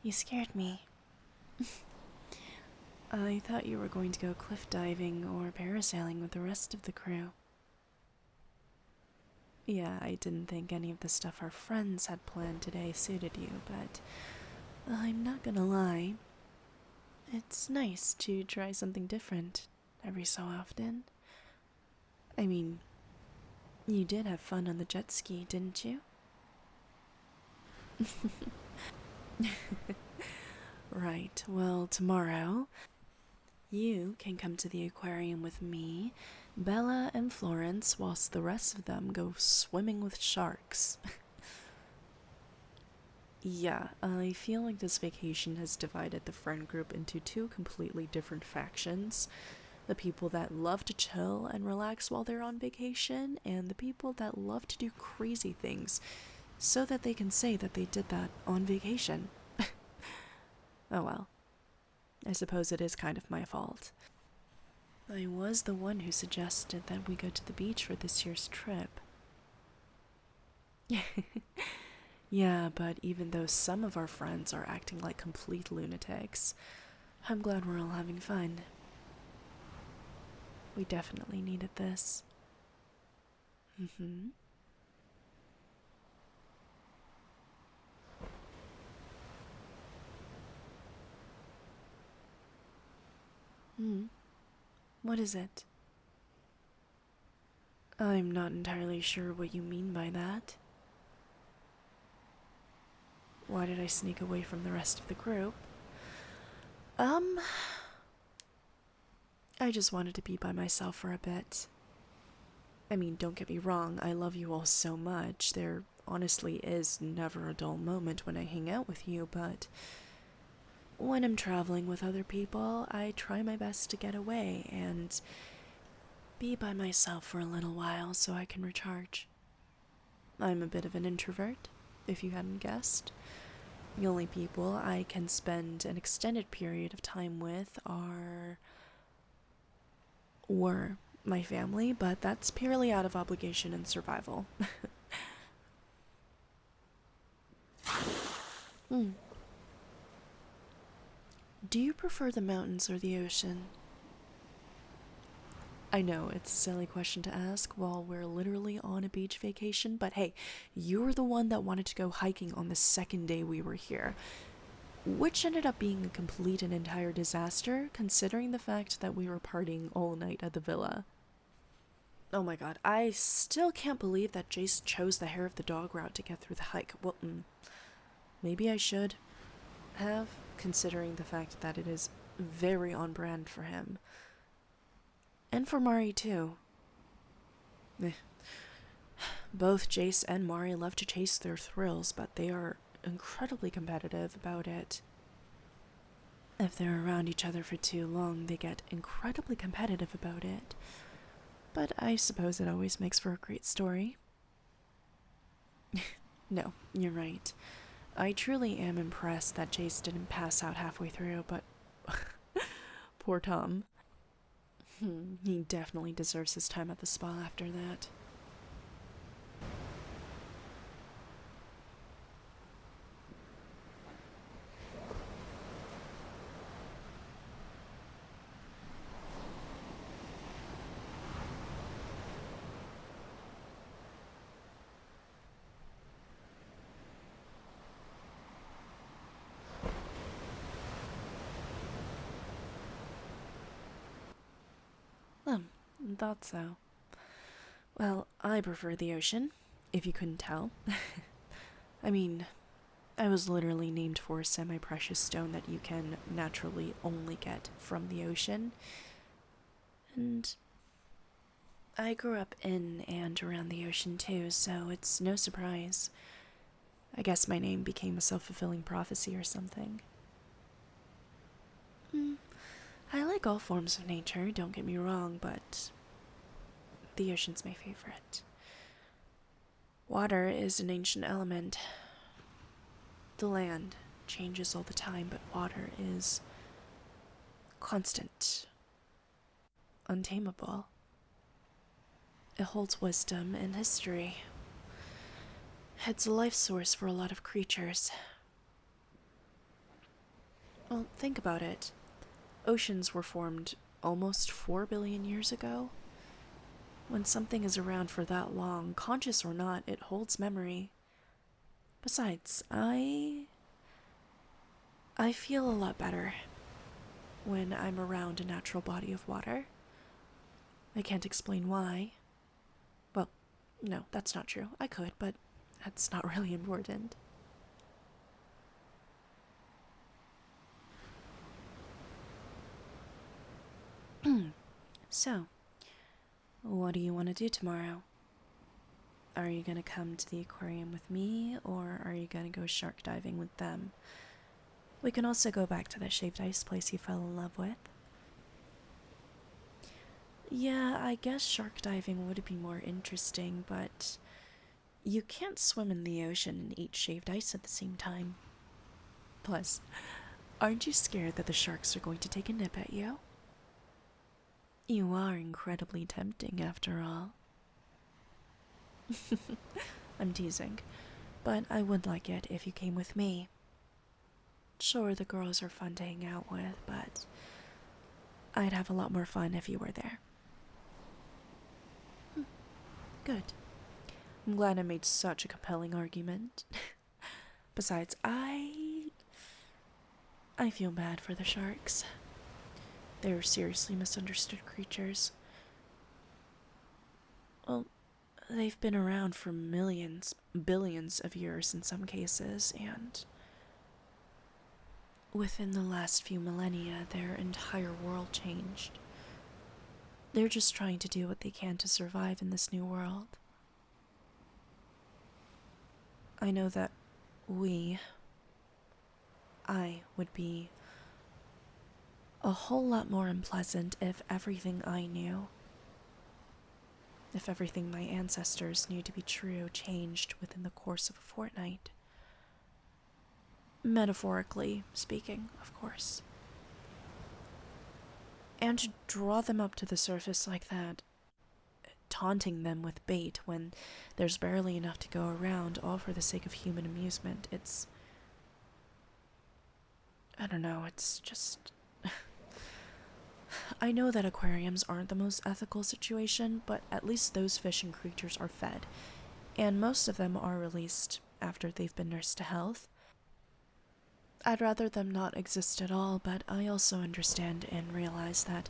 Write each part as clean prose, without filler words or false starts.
You scared me. I thought you were going to go cliff diving or parasailing with the rest of the crew. Yeah, I didn't think any of the stuff our friends had planned today suited you, but I'm not gonna lie. It's nice to try something different every so often. I mean, you did have fun on the jet ski, didn't you? Right, well, tomorrow you can come to the aquarium with me, Bella, and Florence, whilst the rest of them go swimming with sharks. Yeah, I feel like this vacation has divided the friend group into two completely different factions. The people that love to chill and relax while they're on vacation, and the people that love to do crazy things so that they can say that they did that on vacation. Oh well, I suppose it is kind of my fault. I was the one who suggested that we go to the beach for this year's trip. Yeah, but even though some of our friends are acting like complete lunatics, I'm glad we're all having fun. We definitely needed this. Mm-hmm. Hmm. What is it? I'm not entirely sure what you mean by that. Why did I sneak away from the rest of the group? Um, I just wanted to be by myself for a bit. I mean, don't get me wrong, I love you all so much. There honestly is never a dull moment when I hang out with you, but when I'm traveling with other people, I try my best to get away and be by myself for a little while so I can recharge. I'm a bit of an introvert, if you hadn't guessed. The only people I can spend an extended period of time with were my family, but that's purely out of obligation and survival. Hmm. Do you prefer the mountains or the ocean? I know it's a silly question to ask while we're literally on a beach vacation, but hey, you were the one that wanted to go hiking on the second day we were here, which ended up being a complete and entire disaster considering the fact that we were partying all night at the villa. Oh my god, I still can't believe that Jace chose the hair of the dog route to get through the hike. Well, maybe I should have, considering the fact that it is very on brand for him. And for Mari, too. Eh. Both Jace and Mari love to chase their thrills, but they are incredibly competitive about it. If they're around each other for too long, they get incredibly competitive about it. But I suppose it always makes for a great story. No, you're right. I truly am impressed that Jace didn't pass out halfway through, but poor Tom. He definitely deserves his time at the spa after that. Thought so. Well, I prefer the ocean. if you couldn't tell. I mean, I was literally named for a semi-precious stone that you can naturally only get from the ocean. And I grew up in and around the ocean too, so it's no surprise. I guess my name became a self-fulfilling prophecy or something. I like all forms of nature, don't get me wrong, but the ocean's my favorite. Water is an ancient element. The land changes all the time, but water is constant, untamable. It holds wisdom and history. It's a life source for a lot of creatures. Well, think about it. Oceans were formed almost 4 billion years ago. When something is around for that long, conscious or not, it holds memory. Besides, I feel a lot better when I'm around a natural body of water. I can't explain why. Well, no, that's not true. I could, but that's not really important. So, what do you want to do tomorrow? Are you gonna come to the aquarium with me, or are you gonna go shark diving with them? We can also go back to that shaved ice place you fell in love with. Yeah, I guess shark diving would be more interesting, but you can't swim in the ocean and eat shaved ice at the same time. Plus, aren't you scared that the sharks are going to take a nip at you? You are incredibly tempting, after all. I'm teasing, but I would like it if you came with me. Sure, the girls are fun to hang out with, but I'd have a lot more fun if you were there. Good. I'm glad I made such a compelling argument. Besides, I feel bad for the sharks. They're seriously misunderstood creatures. Well, they've been around for millions, billions of years in some cases, and within the last few millennia, their entire world changed. They're just trying to do what they can to survive in this new world. I know that I would be a whole lot more unpleasant if everything I knew, if everything my ancestors knew to be true changed within the course of a fortnight. Metaphorically speaking, of course. And to draw them up to the surface like that, taunting them with bait when there's barely enough to go around, all for the sake of human amusement, I don't know, it's just... I know that aquariums aren't the most ethical situation, but at least those fish and creatures are fed, and most of them are released after they've been nursed to health. I'd rather them not exist at all, but I also understand and realize that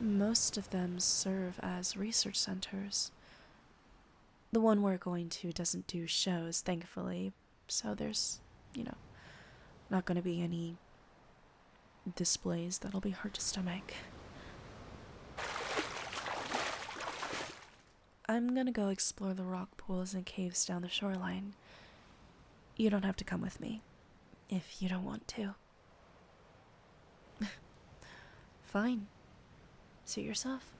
most of them serve as research centers. The one we're going to doesn't do shows, thankfully, so there's, not going to be any displays that'll be hard to stomach. I'm gonna go explore the rock pools and caves down the shoreline. You don't have to come with me, if you don't want to. Fine. Suit yourself.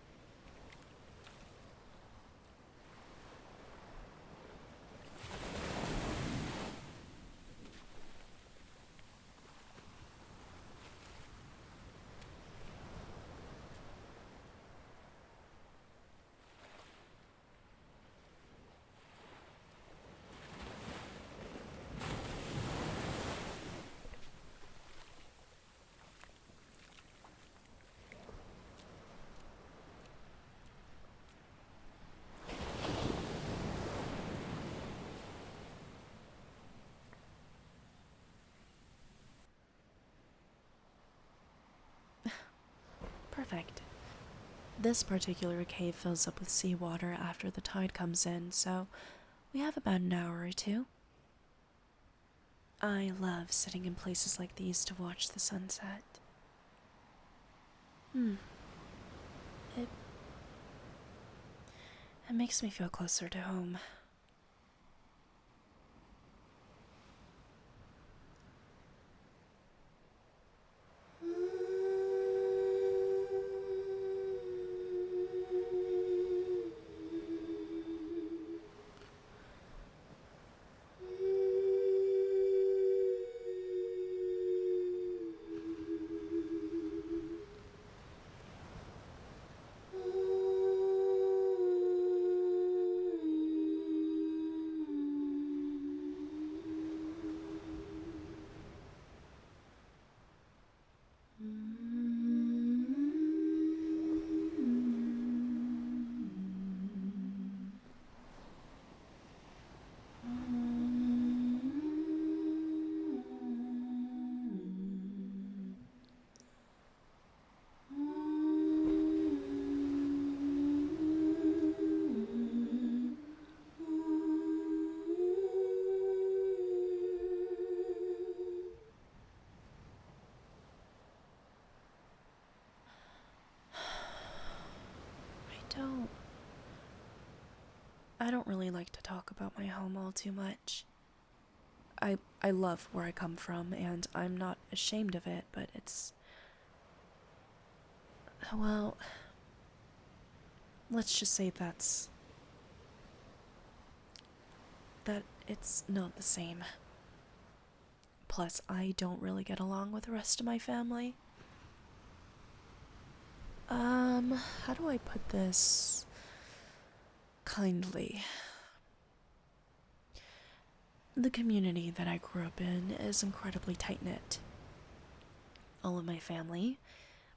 Perfect. This particular cave fills up with seawater after the tide comes in, so We have about an hour or two. I love sitting in places like these to watch the sunset. It makes me feel closer to home. I don't really like to talk about my home all too much. I love where I come from, and I'm not ashamed of it, but well, let's just say that it's not the same. Plus, I don't really get along with the rest of my family. How do I put this kindly? The community that I grew up in is incredibly tight-knit. All of my family,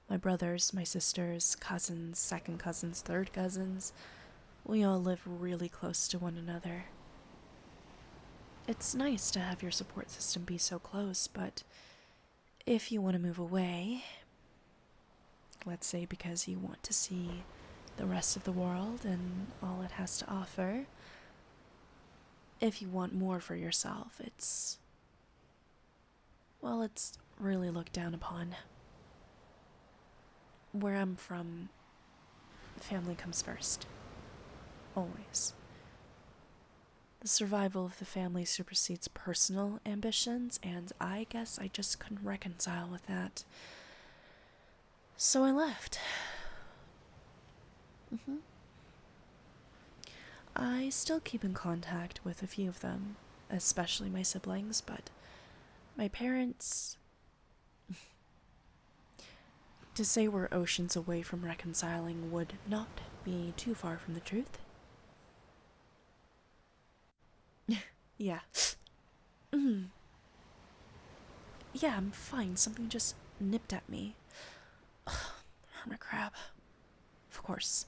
my brothers, my sisters, cousins, second cousins, third cousins, we all live really close to one another. It's nice to have your support system be so close, but if you want to move away, let's say because you want to see the rest of the world and all it has to offer, if you want more for yourself, it's really looked down upon. Where I'm from, family comes first. Always. The survival of the family supersedes personal ambitions, and I guess I just couldn't reconcile with that. So I left. I still keep in contact with a few of them, especially my siblings, but my parents... To say we're oceans away from reconciling would not be too far from the truth. Yeah. Yeah, I'm fine. Something just nipped at me. Hermit crab. Of course.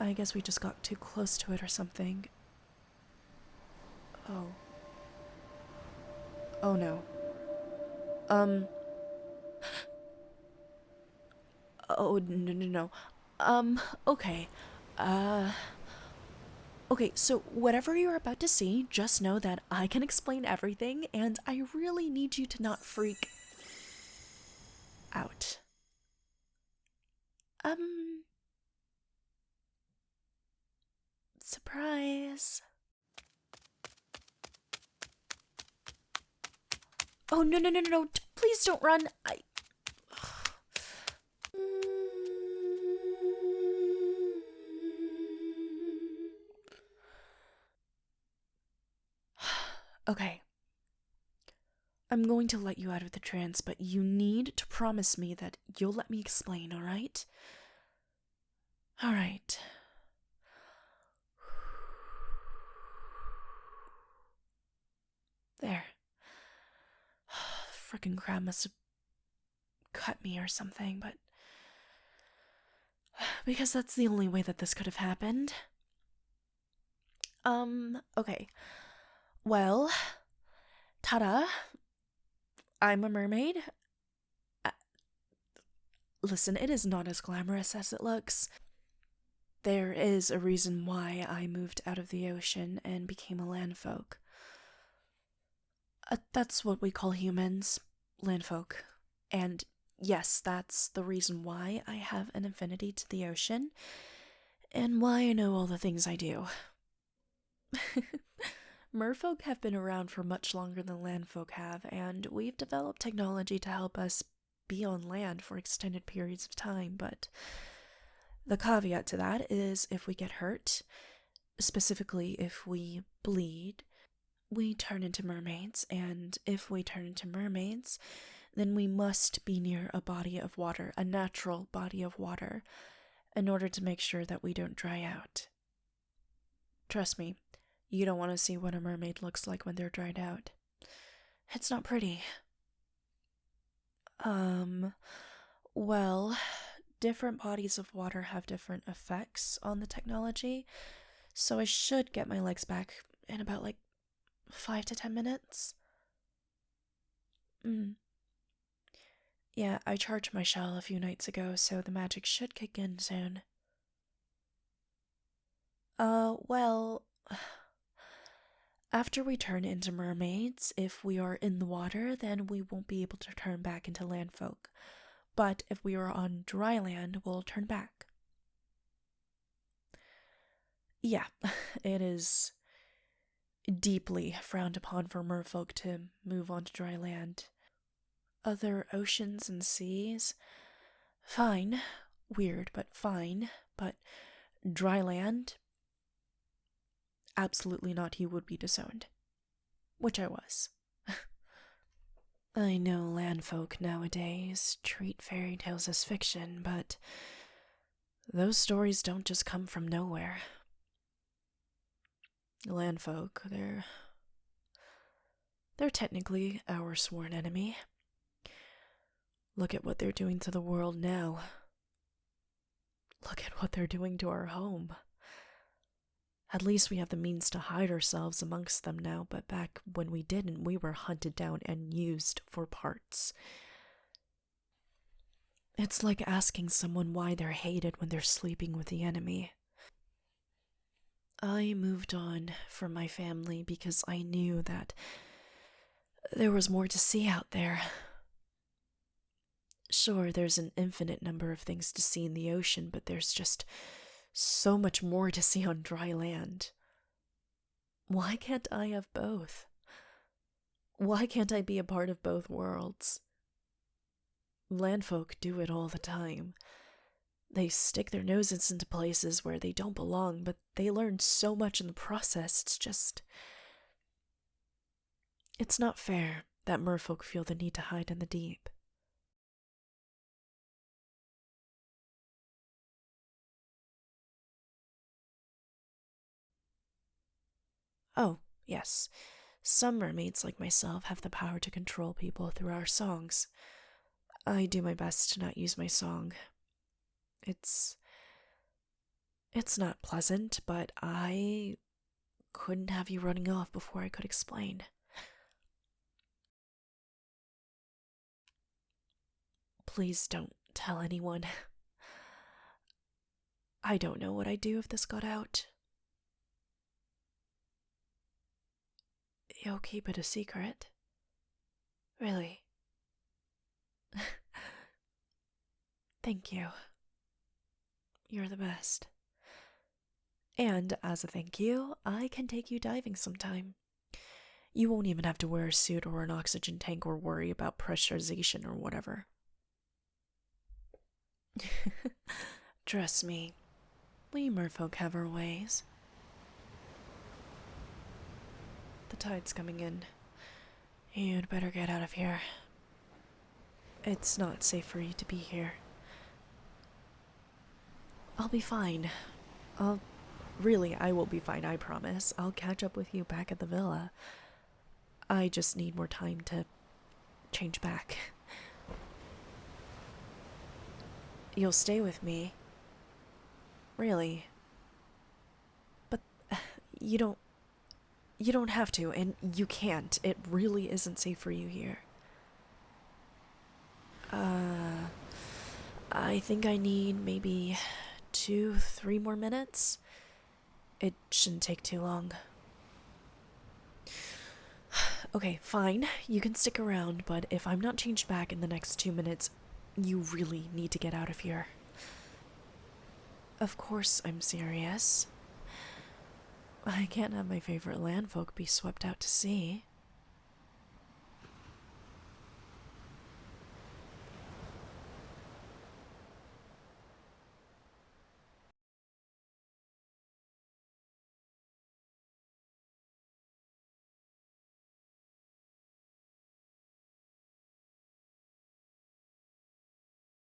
I guess we just got too close to it or something. Oh. Oh no. Oh, no. Okay. Okay, so whatever you're about to see, just know that I can explain everything, and I really need you to not freak out. Surprise. Oh, no. Please don't run. Okay. I'm going to let you out of the trance, but you need to promise me that you'll let me explain, alright? Alright. There. Frickin' crab must have cut me or something, but... Because that's the only way that this could have happened. Okay. Well, ta-da. I'm a mermaid. Listen, it is not as glamorous as it looks. There is a reason why I moved out of the ocean and became a landfolk. That's what we call humans, landfolk. And yes, that's the reason why I have an affinity to the ocean, and why I know all the things I do. Merfolk have been around for much longer than landfolk have, and we've developed technology to help us be on land for extended periods of time, but the caveat to that is if we get hurt, specifically if we bleed, we turn into mermaids, and if we turn into mermaids, then we must be near a body of water, a natural body of water, in order to make sure that we don't dry out. Trust me, you don't want to see what a mermaid looks like when they're dried out. It's not pretty. Well, different bodies of water have different effects on the technology, so I should get my legs back in about 5 to 10 minutes. Yeah, I charged my shell a few nights ago, so the magic should kick in soon. Well, after we turn into mermaids, if we are in the water, then we won't be able to turn back into landfolk. But if we are on dry land, we'll turn back. Yeah, it is deeply frowned upon for merfolk to move on to dry land. Other oceans and seas? Fine. Weird, but fine. But dry land? Absolutely not, you would be disowned. Which I was. I know landfolk nowadays treat fairy tales as fiction, but those stories don't just come from nowhere. Landfolk, they're technically our sworn enemy. Look at what they're doing to the world now. Look at what they're doing to our home. At least we have the means to hide ourselves amongst them now, but back when we didn't, we were hunted down and used for parts. It's like asking someone why they're hated when they're sleeping with the enemy. I moved on from my family because I knew that there was more to see out there. Sure, there's an infinite number of things to see in the ocean, but there's just so much more to see on dry land. Why can't I have both? Why can't I be a part of both worlds? Landfolk do it all the time. They stick their noses into places where they don't belong, but they learn so much in the process. It's not fair that merfolk feel the need to hide in the deep. Oh, yes. Some mermaids like myself have the power to control people through our songs. I do my best to not use my song. It's not pleasant, but I couldn't have you running off before I could explain. Please don't tell anyone. I don't know what I'd do if this got out. You'll keep it a secret? Really? Thank you. You're the best. And as a thank you, I can take you diving sometime. You won't even have to wear a suit or an oxygen tank or worry about pressurization or whatever. Trust me, we merfolk have our ways. The tide's coming in. You'd better get out of here. It's not safe for you to be here. I'll be fine. I will be fine, I promise. I'll catch up with you back at the villa. I just need more time to change back. You'll stay with me? Really? But you don't have to, and you can't. It really isn't safe for you here. I think I need maybe 2, 3 more minutes? It shouldn't take too long. Okay, fine. You can stick around, but if I'm not changed back in the next 2 minutes, you really need to get out of here. Of course I'm serious. I can't have my favorite landfolk be swept out to sea.